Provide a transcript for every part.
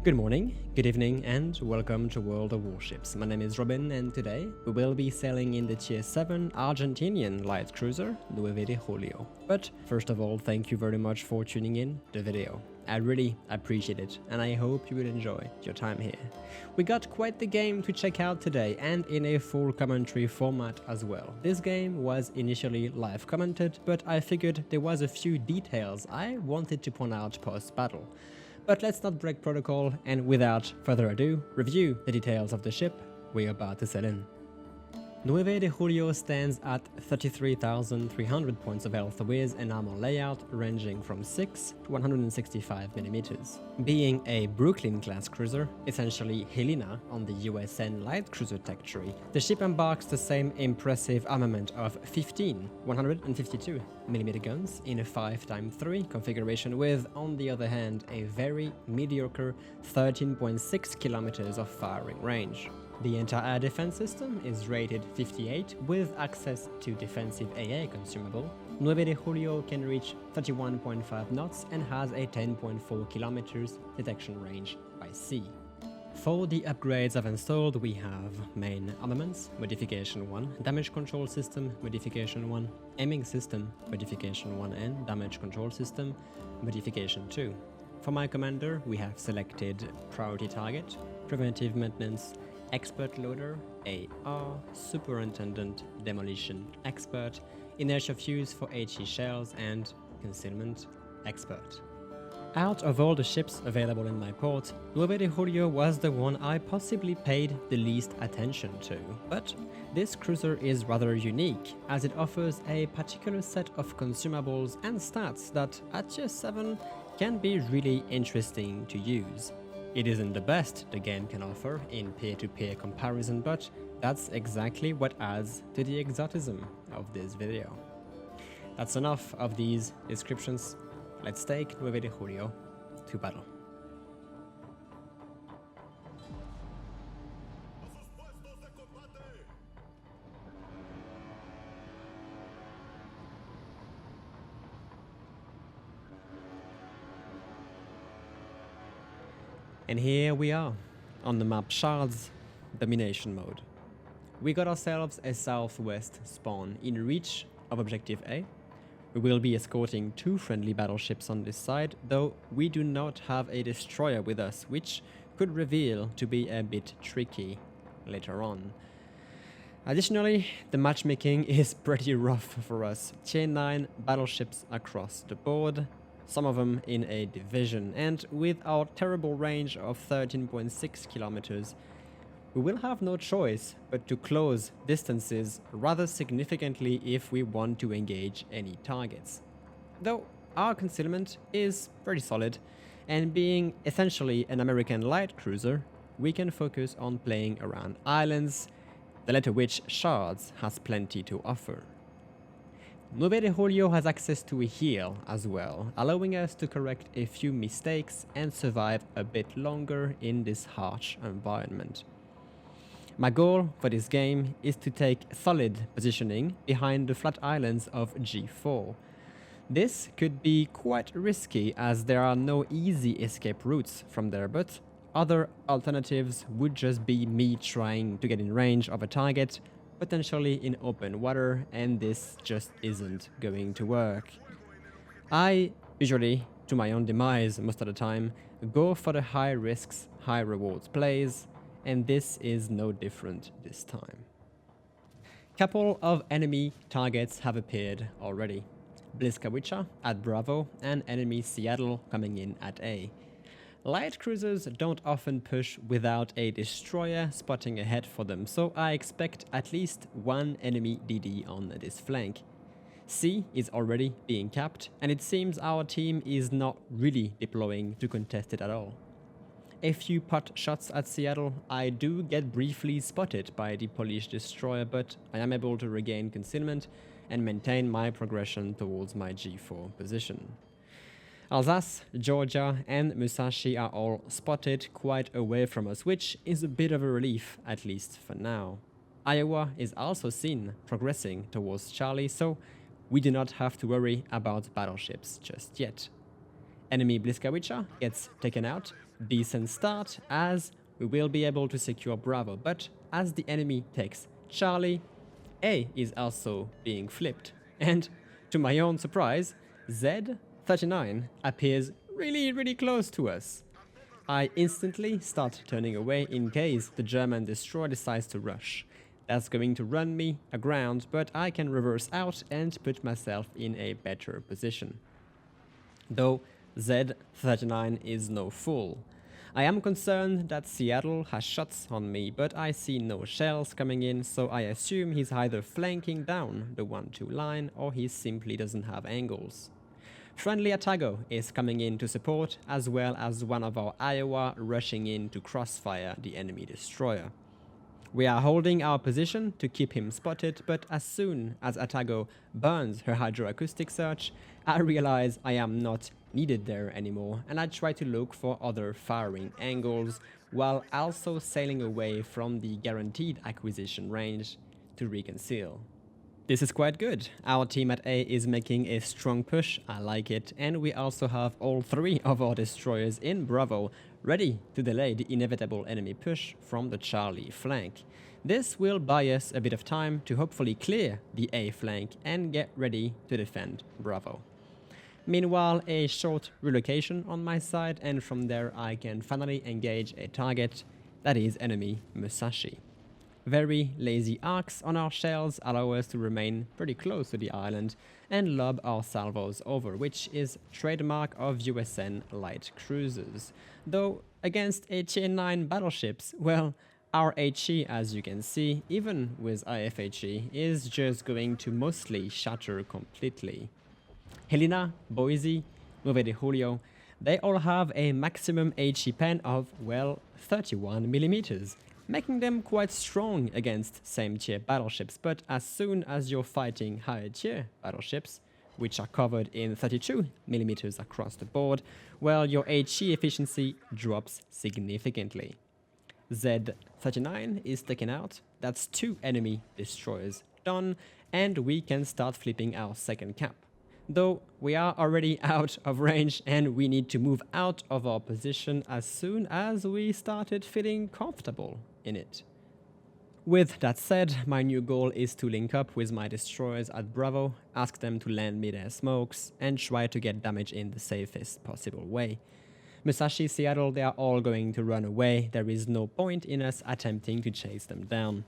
Good morning, good evening, and welcome to World of Warships. My name is Robin, and today we will be sailing in the Tier 7 Argentinian light cruiser, Nueve De Julio. But first of all, thank you very much for tuning in the video. I really appreciate it, and I hope you will enjoy your time here. We got quite the game to check out today, and in a full commentary format as well. This game was initially live commented, but I figured there was a few details I wanted to point out post-battle. But let's not break protocol, and without further ado, review the details of the ship we're about to sail in. Nueve De Julio stands at 33,300 points of health with an armor layout ranging from 6 to 165mm. Being a Brooklyn-class cruiser, essentially Helena on the USN light cruiser tech tree, the ship embarks the same impressive armament of 15 152mm guns in a 5x3 configuration with, on the other hand, a very mediocre 13.6 kilometers of firing range. The entire air defense system is rated 58 with access to defensive AA consumable. Nueve De Julio can reach 31.5 knots and has a 10.4 kilometers detection range by sea. For the upgrades I've installed, we have main armaments, modification 1, damage control system, modification 1, aiming system, modification 1, and damage control system, modification 2. For my commander, we have selected priority target, preventive maintenance, expert loader, AR, superintendent, demolition expert, inertia fuse for HE shells, and concealment expert. Out of all the ships available in my port, Nueve De Julio was the one I possibly paid the least attention to. But this cruiser is rather unique, as it offers a particular set of consumables and stats that at Tier 7 can be really interesting to use. It isn't the best the game can offer in peer-to-peer comparison, but that's exactly what adds to the exotism of this video. That's enough of these descriptions. Let's take Nueve De Julio to battle. And here we are, on the map Shards, Domination Mode. We got ourselves a southwest spawn in reach of Objective A. We will be escorting 2 friendly battleships on this side, though we do not have a destroyer with us, which could reveal to be a bit tricky later on. Additionally, the matchmaking is pretty rough for us. Tier 9 battleships across the board, some of them in a division, and with our terrible range of 13.6 kilometers, we will have no choice but to close distances rather significantly if we want to engage any targets. Though our concealment is pretty solid, and being essentially an American light cruiser, we can focus on playing around islands, the latter which Shards has plenty to offer. Nueve De Julio has access to a heal as well, allowing us to correct a few mistakes and survive a bit longer in this harsh environment. My goal for this game is to take solid positioning behind the flat islands of G4. This could be quite risky as there are no easy escape routes from there, but other alternatives would just be me trying to get in range of a target, potentially in open water, and this just isn't going to work. I usually, to my own demise most of the time, go for the high risks, high rewards plays, and this is no different this time. Couple of enemy targets have appeared already. Bliskawicha at Bravo and enemy Seattle coming in at A. Light cruisers don't often push without a destroyer spotting ahead for them, so I expect at least one enemy DD on this flank. C is already being capped, and it seems our team is not really deploying to contest it at all. A few pot shots at Seattle, I do get briefly spotted by the Polish destroyer, but I am able to regain concealment and maintain my progression towards my G4 position. Alsace, Georgia, and Musashi are all spotted quite away from us, which is a bit of a relief, at least for now. Iowa is also seen progressing towards Charlie, so we do not have to worry about battleships just yet. Enemy Bliskawicha gets taken out, Decent start, as we will be able to secure Bravo, but as the enemy takes Charlie, A is also being flipped. And to my own surprise, Z39 appears really close to us. I instantly start turning away in case the German destroyer decides to rush. That's going to run me aground, but I can reverse out and put myself in a better position. Though Z39 is no fool. I am concerned that Seattle has shots on me, but I see no shells coming in, so I assume he's either flanking down the 1-2 line or he simply doesn't have angles. Friendly Atago is coming in to support, as well as one of our Iowa rushing in to crossfire the enemy destroyer. We are holding our position to keep him spotted, but as soon as Atago burns her hydroacoustic search, I realize I am not needed there anymore, and I try to look for other firing angles, while also sailing away from the guaranteed acquisition range to reconceal. This is quite good. Our team at A is making a strong push, I like it, and we also have all 3 of our destroyers in Bravo, ready to delay the inevitable enemy push from the Charlie flank. This will buy us a bit of time to hopefully clear the A flank and get ready to defend Bravo. Meanwhile, a short relocation on my side, and from there I can finally engage a target, that is enemy Musashi. Very lazy arcs on our shells allow us to remain pretty close to the island and lob our salvos over, which is trademark of USN light cruisers. Though against a tier 9 battleships, well, our HE, as you can see, even with IFHE, is just going to mostly shatter completely. Helena, Boise, Nueve De Julio, they all have a maximum HE pen of, well, 31mm, making them quite strong against same tier battleships, but as soon as you're fighting higher tier battleships, which are covered in 32mm across the board, well, your HE efficiency drops significantly. Z39 is taken out, that's 2 enemy destroyers done, and we can start flipping our second cap. Though we are already out of range and we need to move out of our position as soon as we started feeling comfortable in it. With that said, my new goal is to link up with my destroyers at Bravo, ask them to land me their smokes, and try to get damage in the safest possible way. Musashi, Seattle, they are all going to run away, there is no point in us attempting to chase them down.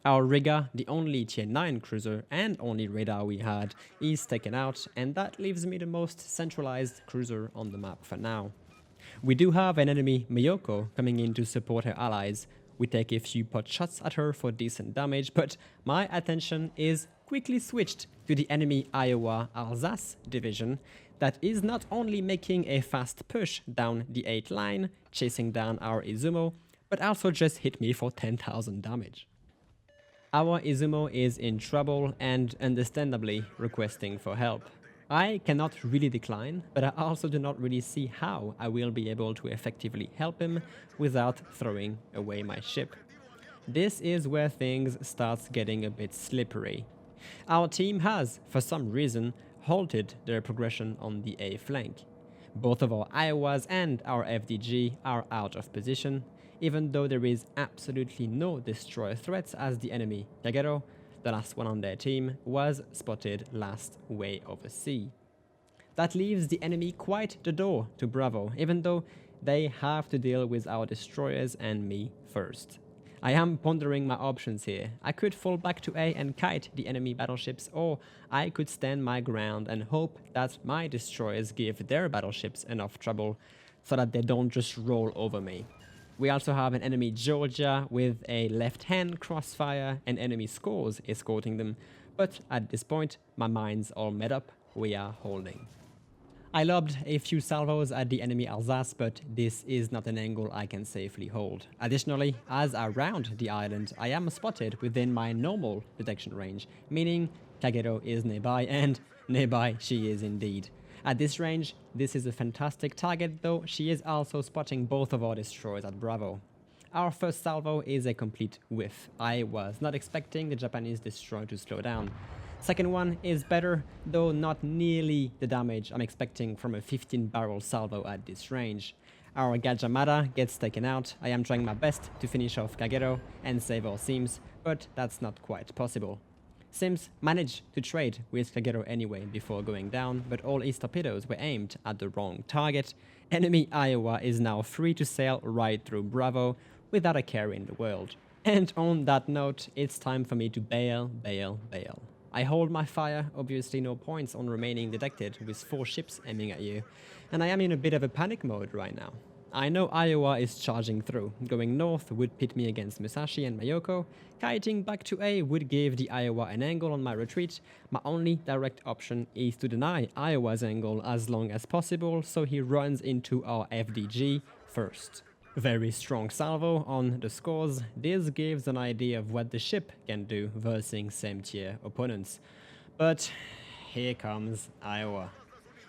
Our rigger, the only tier 9 cruiser and only radar we had, is taken out, and that leaves me the most centralized cruiser on the map for now. We do have an enemy Miyoko coming in to support her allies. We take a few pot shots at her for decent damage, but my attention is quickly switched to the enemy Iowa Alsace division that is not only making a fast push down the 8 line, chasing down our Izumo, but also just hit me for 10,000 damage. Our Izumo is in trouble and understandably requesting for help. I cannot really decline, but I also do not really see how I will be able to effectively help him without throwing away my ship. This is where things start getting a bit slippery. Our team has, for some reason, halted their progression on the A flank. Both of our Iowas and our FDG are out of position, even though there is absolutely no destroyer threats, as the enemy Kagero, the last one on their team, was spotted last way over sea. That leaves the enemy quite the door to Bravo, even though they have to deal with our destroyers and me first. I am pondering my options here. I could fall back to A and kite the enemy battleships, or I could stand my ground and hope that my destroyers give their battleships enough trouble so that they don't just roll over me. We also have an enemy Georgia with a left-hand crossfire and enemy scores escorting them, but at this point my mind's all made up, we are holding. I lobbed a few salvos at the enemy Alsace, but this is not an angle I can safely hold. Additionally, as I round the island, I am spotted within my normal detection range, meaning Kagero is nearby, and nearby she is indeed. At this range, this is a fantastic target, though she is also spotting both of our destroyers at Bravo. Our first salvo is a complete whiff. I was not expecting the Japanese destroyer to slow down. Second one is better, though not nearly the damage I'm expecting from a 15-barrel salvo at this range. Our Gajamada gets taken out. I am trying my best to finish off Kagero and save our Sims, but that's not quite possible. Sims managed to trade with Kagero anyway before going down, but all his torpedoes were aimed at the wrong target. Enemy Iowa is now free to sail right through Bravo without a care in the world. And on that note, it's time for me to bail. I hold my fire, obviously no points on remaining detected with 4 ships aiming at you, and I am in a bit of a panic mode right now. I know Iowa is charging through. Going north would pit me against Musashi and Mayoko. Kiting back to A would give the Iowa an angle on my retreat. My only direct option is to deny Iowa's angle as long as possible, so he runs into our FDG first. Very strong salvo on the scores. This gives an idea of what the ship can do versus same tier opponents. But here comes Iowa.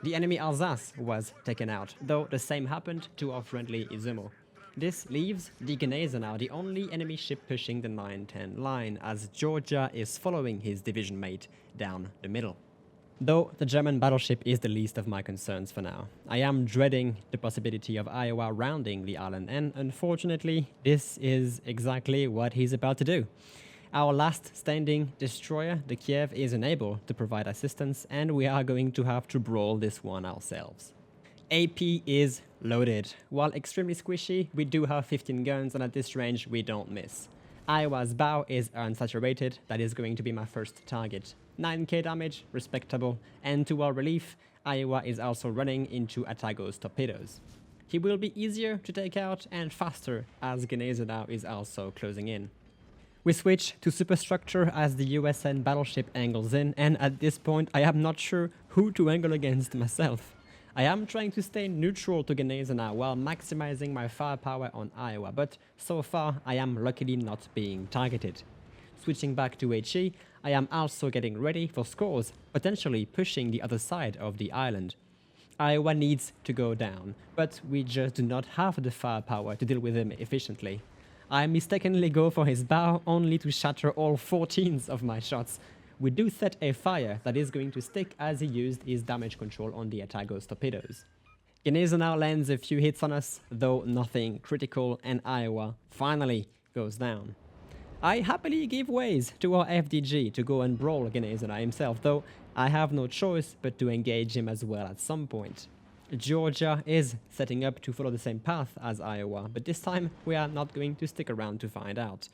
The enemy Alsace was taken out, though the same happened to our friendly Izumo. This leaves the Genese now the only enemy ship pushing the 9-10 line, as Georgia is following his division mate down the middle. Though the German battleship is the least of my concerns for now. I am dreading the possibility of Iowa rounding the island, and unfortunately, this is exactly what he's about to do. Our last standing destroyer, the Kiev, is unable to provide assistance, and we are going to have to brawl this one ourselves. AP is loaded. While extremely squishy, we do have 15 guns, and at this range, we don't miss. Iowa's bow is unsaturated. That is going to be my first target. 9k damage, respectable, and to our relief, Iowa is also running into Atago's torpedoes. He will be easier to take out and faster, as Genese now is also closing in. We switch to superstructure as the USN battleship angles in, and at this point I am not sure who to angle against myself. I am trying to stay neutral to Genese now while maximizing my firepower on Iowa, but so far I am luckily not being targeted. Switching back to HE, I am also getting ready for scores, potentially pushing the other side of the island. Iowa needs to go down, but we just do not have the firepower to deal with him efficiently. I mistakenly go for his bow only to shatter all 14 of my shots. We do set a fire that is going to stick as he used his damage control on the Atago's torpedoes. Genese now lands a few hits on us, though nothing critical, and Iowa finally goes down. I happily give ways to our FDG to go and brawl Genese himself, though I have no choice but to engage him as well at some point. Georgia is setting up to follow the same path as Iowa, but this time we are not going to stick around to find out.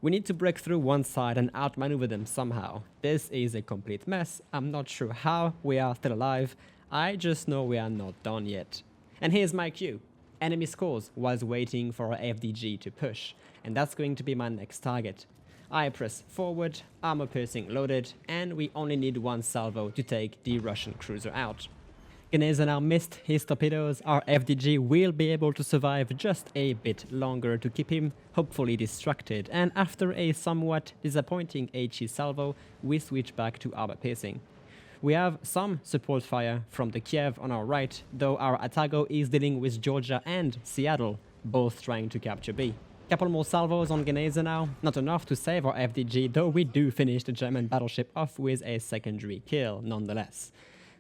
We need to break through one side and outmaneuver them somehow. This is a complete mess. I'm not sure how we are still alive. I just know we are not done yet. And here's my cue. Enemy scores was waiting for our FDG to push, and that's going to be my next target. I press forward, armor piercing loaded, and we only need one salvo to take the Russian cruiser out. Genese now missed his torpedoes. Our FDG will be able to survive just a bit longer to keep him hopefully distracted, and after a somewhat disappointing HE salvo, we switch back to armor piercing. We have some support fire from the Kiev on our right, though our Atago is dealing with Georgia and Seattle, both trying to capture B. Couple more salvos on Genese now, not enough to save our FDG, though we do finish the German battleship off with a secondary kill nonetheless.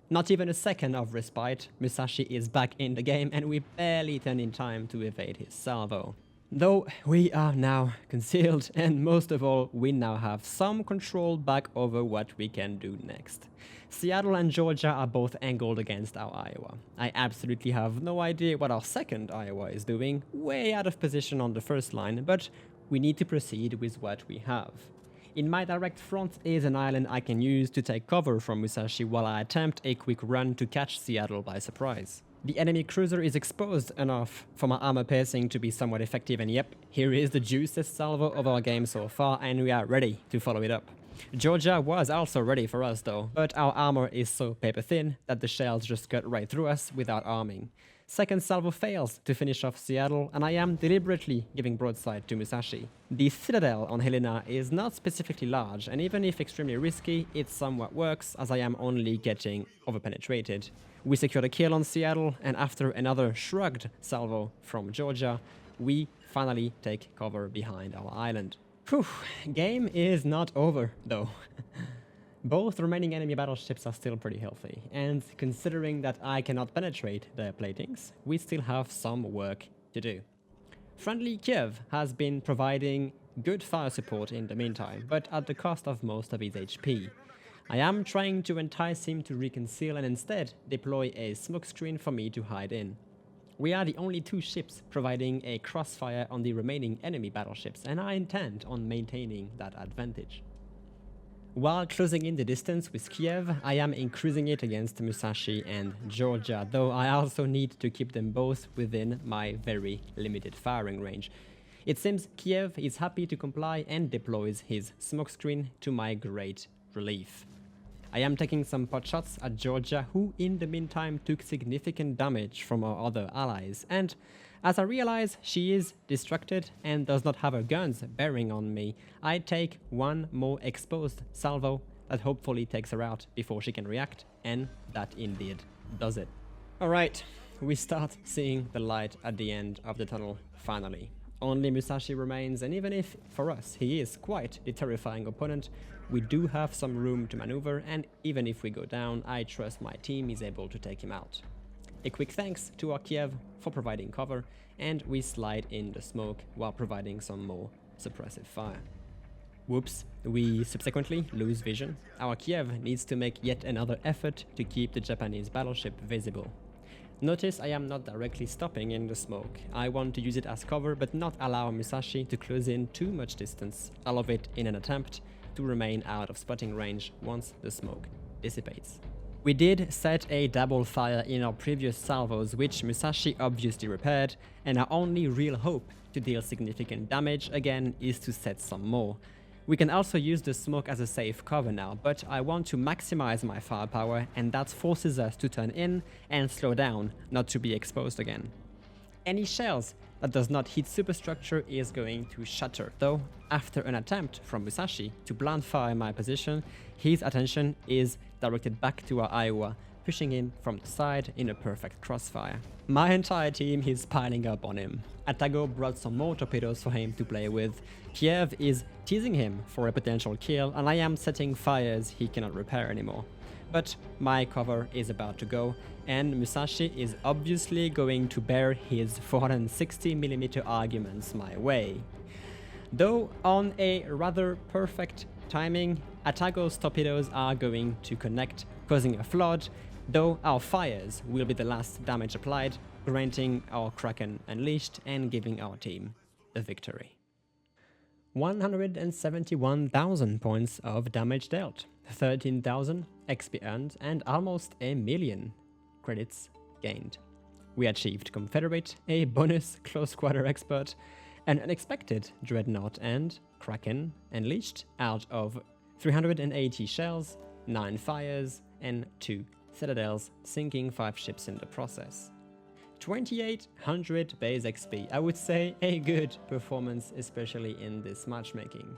Not even a second of respite, Musashi is back in the game and we barely turn in time to evade his salvo. Though we are now concealed, and most of all, we now have some control back over what we can do next. Seattle and Georgia are both angled against our Iowa. I absolutely have no idea what our second Iowa is doing, way out of position on the first line, but we need to proceed with what we have. In my direct front is an island I can use to take cover from Musashi while I attempt a quick run to catch Seattle by surprise. The enemy cruiser is exposed enough for my armor piercing to be somewhat effective, and yep, here is the juiciest salvo of our game so far, and we are ready to follow it up. Georgia was also ready for us though, but our armor is so paper thin that the shells just cut right through us without arming. Second salvo fails to finish off Seattle, and I am deliberately giving broadside to Musashi. The citadel on Helena is not specifically large, and even if extremely risky, it somewhat works as I am only getting overpenetrated. We secured a kill on Seattle, and after another shrugged salvo from Georgia, we finally take cover behind our island. Whew, game is not over though. Both remaining enemy battleships are still pretty healthy, and considering that I cannot penetrate their platings, we still have some work to do. Friendly Kiev has been providing good fire support in the meantime, but at the cost of most of his HP. I am trying to entice him to reconcile and instead deploy a smoke screen for me to hide in. We are the only two ships providing a crossfire on the remaining enemy battleships, and I intend on maintaining that advantage. While closing in the distance with Kiev, I am increasing it against Musashi and Georgia, though I also need to keep them both within my very limited firing range. It seems Kiev is happy to comply and deploys his smokescreen to my great relief. I am taking some pot shots at Georgia, who in the meantime took significant damage from our other allies, and as I realize she is distracted and does not have her guns bearing on me, I take one more exposed salvo that hopefully takes her out before she can react, and that indeed does it. Alright, we start seeing the light at the end of the tunnel finally. Only Musashi remains, and even if, for us, he is quite the terrifying opponent, we do have some room to maneuver, and even if we go down, I trust my team is able to take him out. A quick thanks to our Kiev for providing cover, and we slide in the smoke while providing some more suppressive fire. Whoops, we subsequently lose vision. Our Kiev needs to make yet another effort to keep the Japanese battleship visible. Notice I am not directly stopping in the smoke. I want to use it as cover but not allow Musashi to close in too much distance, all of it in an attempt to remain out of spotting range once the smoke dissipates. We did set a double fire in our previous salvos, which Musashi obviously repaired, and our only real hope to deal significant damage again is to set some more. We can also use the smoke as a safe cover now, but I want to maximize my firepower, and that forces us to turn in and slow down, not to be exposed again. Any shells that does not hit superstructure is going to shatter, though after an attempt from Musashi to blind fire my position, his attention is directed back to our Iowa, pushing him from the side in a perfect crossfire. My entire team is piling up on him. Atago brought some more torpedoes for him to play with. Kiev is teasing him for a potential kill, and I am setting fires he cannot repair anymore. But my cover is about to go, and Musashi is obviously going to bear his 460mm arguments my way. Though on a rather perfect timing, Atago's torpedoes are going to connect, causing a flood, though our fires will be the last damage applied, granting our Kraken unleashed and giving our team the victory. 171,000 points of damage dealt, 13,000 XP earned, and almost 1,000,000 credits gained. We achieved Confederate, a bonus close quarter expert, an unexpected Dreadnought and Kraken unleashed out of 380 shells, 9 fires, and 2 citadels, sinking 5 ships in the process. 2800 base XP, I would say a good performance, especially in this matchmaking.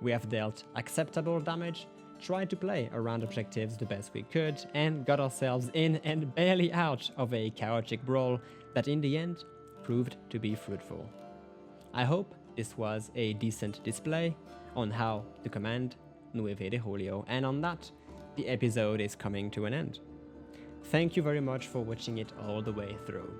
We have dealt acceptable damage, tried to play around objectives the best we could, and got ourselves in and barely out of a chaotic brawl that in the end proved to be fruitful. I hope this was a decent display on how to command Nueve De Julio, and on that, the episode is coming to an end. Thank you very much for watching it all the way through.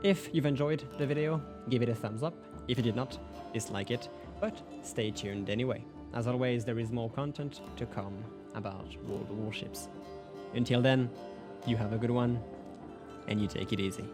If you've enjoyed the video, give it a thumbs up. If you did not, dislike it, but stay tuned anyway. As always, there is more content to come about World Warships. Until then, you have a good one, and you take it easy.